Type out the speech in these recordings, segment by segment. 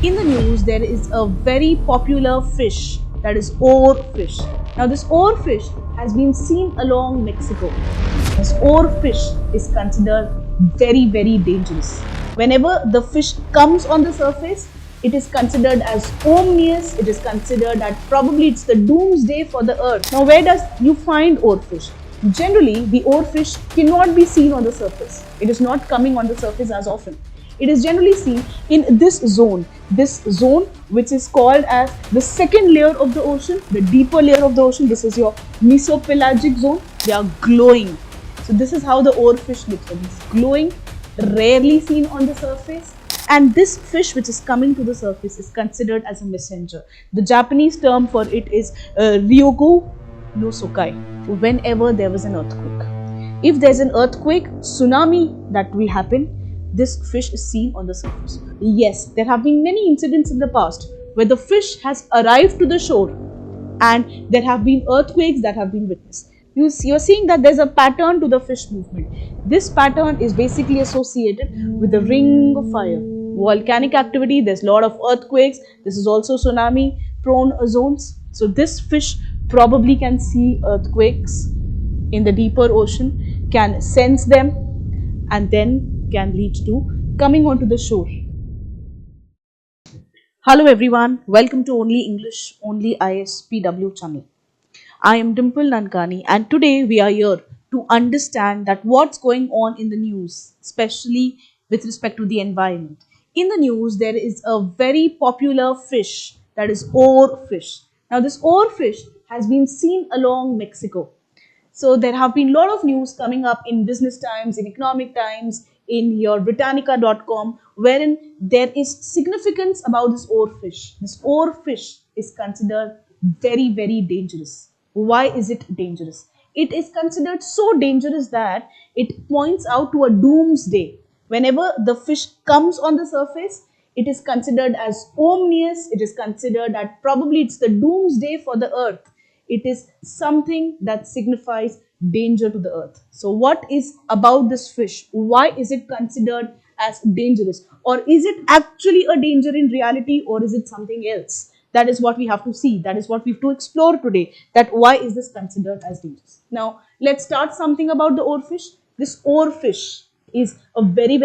In the news, there is a very popular fish that is oarfish. Now, this oarfish has been seen along Mexico. This oarfish is considered very dangerous. Whenever the fish comes on the surface, it is considered as ominous. It is considered that probably it's the doomsday for the earth. Now, where does you find oarfish? Generally, the oarfish cannot be seen on the surface. It is not coming on the surface as often. It is generally seen in this zone which is called as the second layer of the ocean, the deeper layer of the ocean. This is your mesopelagic zone. They are glowing. So this is how the oarfish looks like. It's glowing, rarely seen on the surface. And this fish which is coming to the surface is considered as a messenger. The Japanese term for it is Ryoku no Sokai. Whenever there was an earthquake. If there's an earthquake, tsunami that will happen, this fish is seen on the surface. Yes, there have been many incidents in the past where the fish has arrived to the shore and there have been earthquakes that have been witnessed. You're seeing that there's a pattern to the fish movement. This pattern is basically associated with the ring of fire. Volcanic activity, there's a lot of earthquakes. This is also tsunami prone zones. So this fish probably can see earthquakes in the deeper ocean, can sense them, and then can lead to coming onto the shore. Hello everyone, welcome to Only English, Only ISPW channel. I am Dimple Nankani and today we are here to understand that what's going on in the news, especially with respect to the environment. In the news, there is a very popular fish that is oarfish. Now this oarfish has been seen along Mexico. So there have been a lot of news coming up in Business Times, in Economic Times, in your Britannica.com, wherein there is significance about this oarfish. This oarfish is considered very dangerous. Why is it dangerous? It is considered so dangerous that it points out to a doomsday. Whenever the fish comes on the surface, it is considered as ominous. It is considered that probably it's the doomsday for the earth. It is something that signifies danger to the earth. So what is about this fish? Why is it considered as dangerous? Or is it actually a danger in reality, or is it something else? That is what we have to see. That is what we have to explore today. That why is this considered as dangerous? Now, let's start something about the oarfish. This oarfish is a very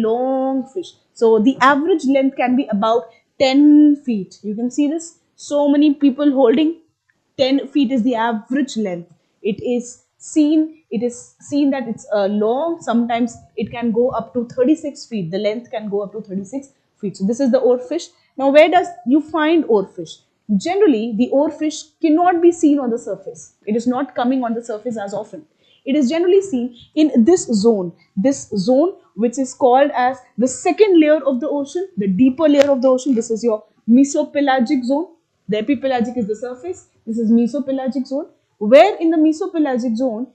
long fish. So the average length can be about 10 feet. You can see this. So many people holding 10 feet is the average length. It is seen that it's long. Sometimes it can go up to 36 feet. The length can go up to 36 feet. So this is the oarfish. Now where does you find oarfish? Generally, the oarfish cannot be seen on the surface. It is not coming on the surface as often. It is generally seen in this zone which is called as the second layer of the ocean, the deeper layer of the ocean. This is your mesopelagic zone. The epipelagic is the surface. This is mesopelagic zone. Where in the mesopelagic zone,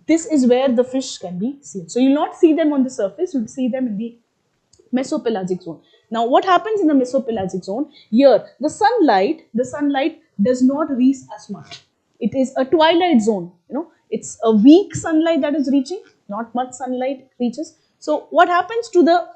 this is where the fish can be seen. So you'll not see them on the surface, you'll see them in the mesopelagic zone. Now what happens in the mesopelagic zone? Here, the sunlight does not reach as much. It is a twilight zone. It's a weak sunlight that is reaching, not much sunlight reaches. So what happens to the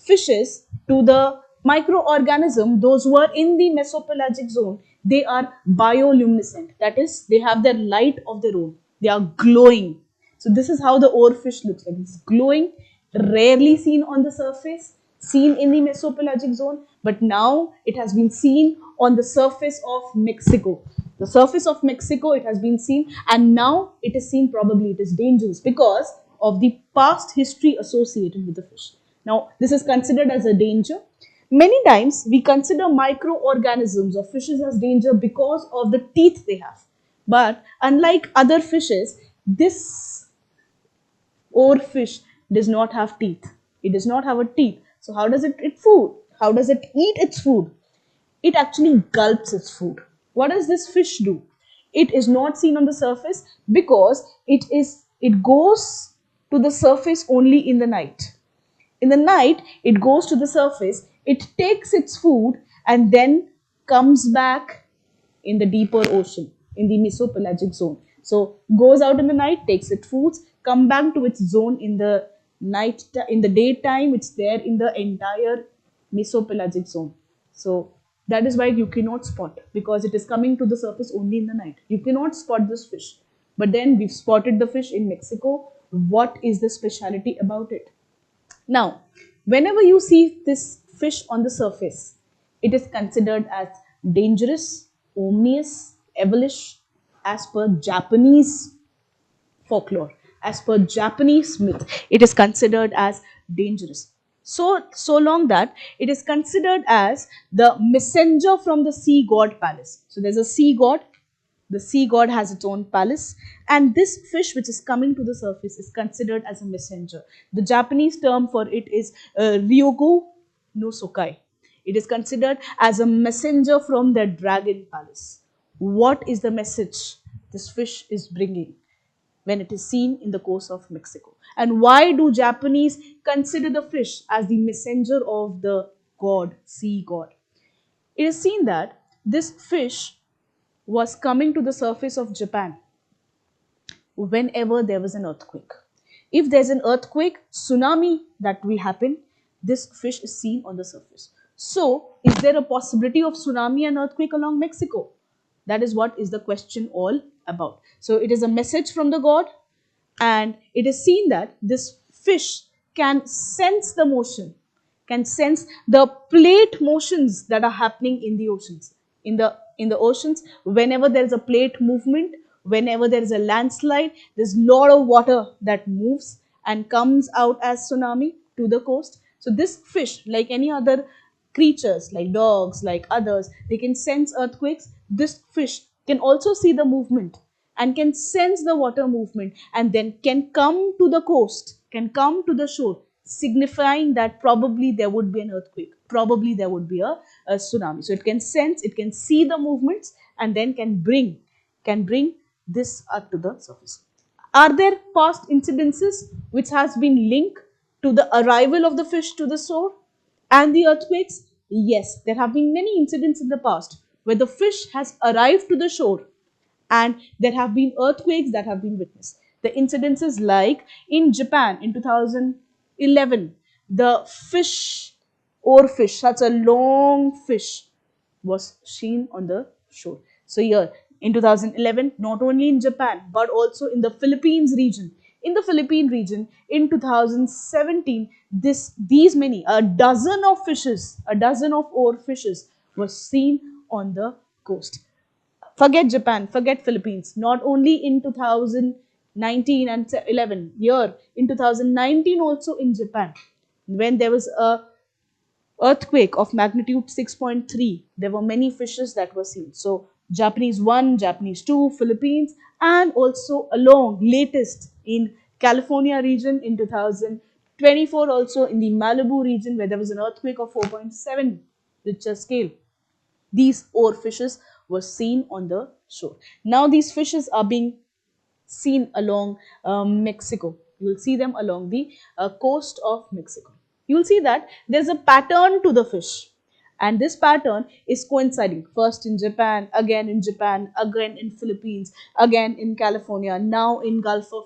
fishes, to the microorganism, those who are in the mesopelagic zone, they are bioluminescent. That is, they have their light of their own. They are glowing. So this is how the oarfish looks like. It's glowing, rarely seen on the surface, seen in the mesopelagic zone, but now it has been seen on the surface of Mexico. The surface of Mexico, it has been seen, and now it is seen probably it is dangerous because of the past history associated with the fish. Now, this is considered as a danger. Many times, we consider microorganisms or fishes as danger because of the teeth they have. But unlike other fishes, this oarfish does not have teeth. It does not have a teeth. So how does it eat food? How does it eat its food? It actually gulps its food. What does this fish do? It is not seen on the surface because it goes to the surface only in the night. In the night, it goes to the surface, it takes its food and then comes back in the deeper ocean, in the mesopelagic zone. So goes out in the night, takes its foods, come back to its zone in the night, in the daytime. It's there in the entire mesopelagic zone. So that is why you cannot spot, because it is coming to the surface only in the night. You cannot spot this fish. But then we've spotted the fish in Mexico. What is the speciality about it? Now, whenever you see this fish on the surface, it is considered as dangerous, ominous, evilish, as per Japanese folklore. As per Japanese myth, it is considered as dangerous. So long that it is considered as the messenger from the sea god palace. So there's a sea god. The sea god has its own palace, and this fish which is coming to the surface is considered as a messenger. The Japanese term for it is Ryogo no Sokai. It is considered as a messenger from the dragon palace. What is the message this fish is bringing when it is seen in the coast of Mexico? And why do Japanese consider the fish as the messenger of the god, sea god? It is seen that this fish was coming to the surface of Japan whenever there was an earthquake. If there's an earthquake, tsunami that will happen, this fish is seen on the surface. So, is there a possibility of tsunami and earthquake along Mexico? That is what is the question all about. So, it is a message from the god, and it is seen that this fish can sense the motion, can sense the plate motions that are happening in the oceans. In the oceans, whenever there is a plate movement, whenever there is a landslide, there's a lot of water that moves and comes out as tsunami to the coast. So this fish, like any other creatures, like dogs, like others, they can sense earthquakes. This fish can also see the movement and can sense the water movement, and then can come to the coast, can come to the shore, signifying that probably there would be an earthquake, probably there would be a tsunami. So it can sense, it can see the movements, and then can bring this up to the surface. Are there past incidences which has been linked to the arrival of the fish to the shore and the earthquakes? Yes, there have been many incidents in the past where the fish has arrived to the shore and there have been earthquakes that have been witnessed. The incidences like in Japan in 2011, the fish, oarfish, such a long fish, was seen on the shore. So here in 2011, not only in Japan but also in the Philippines region. In the Philippine region in 2017, these many, a dozen of fishes, a dozen of oarfishes was seen on the coast. Forget Japan, forget Philippines. Not only in 2019 and 11, here in 2019 also in Japan, when there was a earthquake of magnitude 6.3, there were many fishes that were seen. So Japanese 1, Japanese 2, Philippines, and also along latest in California region in 2024, also in the Malibu region where there was an earthquake of 4.7 Richter scale. These oar fishes were seen on the shore. Now these fishes are being seen along Mexico. You will see them along the coast of Mexico. You will see that there's a pattern to the fish, and this pattern is coinciding first in Japan, again in Philippines, again in California, now in Gulf of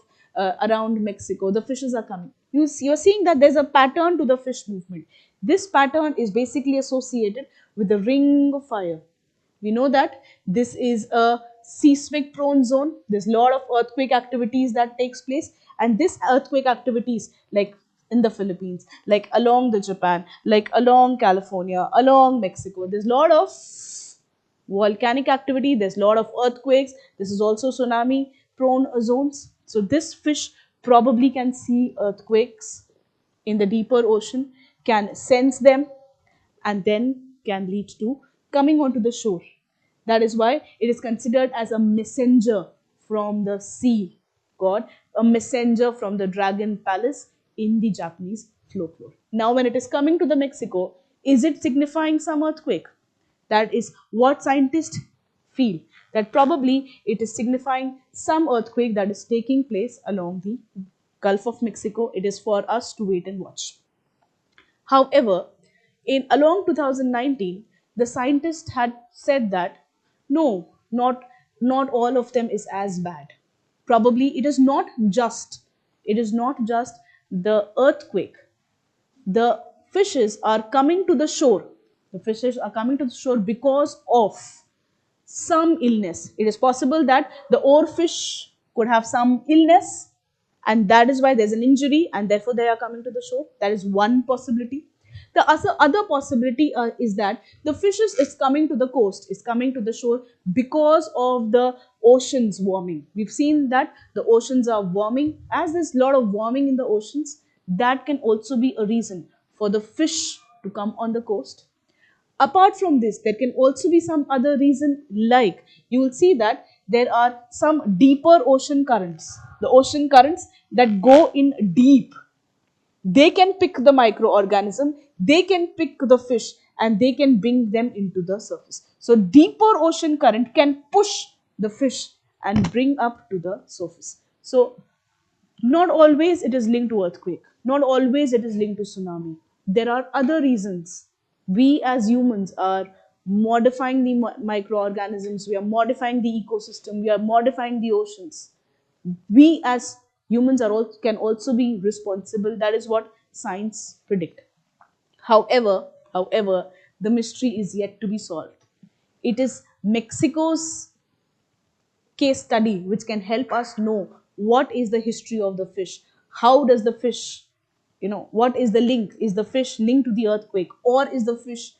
around Mexico. The fishes are coming. You're seeing that there's a pattern to the fish movement. This pattern is basically associated with the ring of fire. We know that this is a seismic prone zone. There's a lot of earthquake activities that takes place, and this earthquake activities, like in the Philippines, like along the Japan, like along California, along Mexico, there's a lot of volcanic activity, there's a lot of earthquakes. This is also tsunami prone zones. So this fish probably can see earthquakes in the deeper ocean, can sense them, and then can lead to coming onto the shore. That is why it is considered as a messenger from the sea god, a messenger from the dragon palace in the Japanese folklore. Now, when it is coming to the Mexico, is it signifying some earthquake? That is what scientists feel, that probably it is signifying some earthquake that is taking place along the Gulf of Mexico. It is for us to wait and watch. However, in along 2019, the scientists had said that no, not all of them is as bad. Probably it is not just the earthquake. The fishes are coming to the shore The fishes are coming to the shore because of some illness. It is possible that the oarfish could have some illness, and that is why there's an injury and therefore they are coming to the shore. That is one possibility. The other possibility is that the fishes is coming to the coast, is coming to the shore because of the oceans warming. We've seen that the oceans are warming. As there's a lot of warming in the oceans, that can also be a reason for the fish to come on the coast. Apart from this, there can also be some other reason, like you will see that there are some deeper ocean currents. The ocean currents that go in deep, they can pick the microorganism, they can pick the fish, and they can bring them into the surface. So deeper ocean current can push the fish and bring up to the surface. So not always it is linked to earthquake, not always it is linked to tsunami. There are other reasons. We as humans are modifying the microorganisms, we are modifying the ecosystem, we are modifying the oceans. We as humans are all, can also be responsible. That is what science predict. However, the mystery is yet to be solved. It is Mexico's case study which can help us know what is the history of the fish. How does the fish, what is the link? Is the fish linked to the earthquake, or is the fish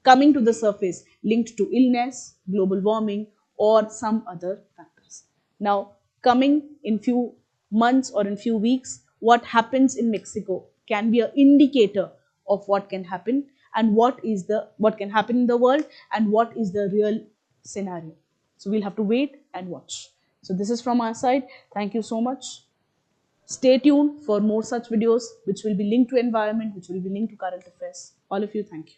coming to the surface linked to illness, global warming, or some other factors? Now, coming in few months or in few weeks, what happens in Mexico can be an indicator of what can happen, and what can happen in the world, and what is the real scenario. So we'll have to wait and watch. So this is from our side. Thank you so much. Stay tuned for more such videos which will be linked to environment, which will be linked to current affairs. All of you, thank you.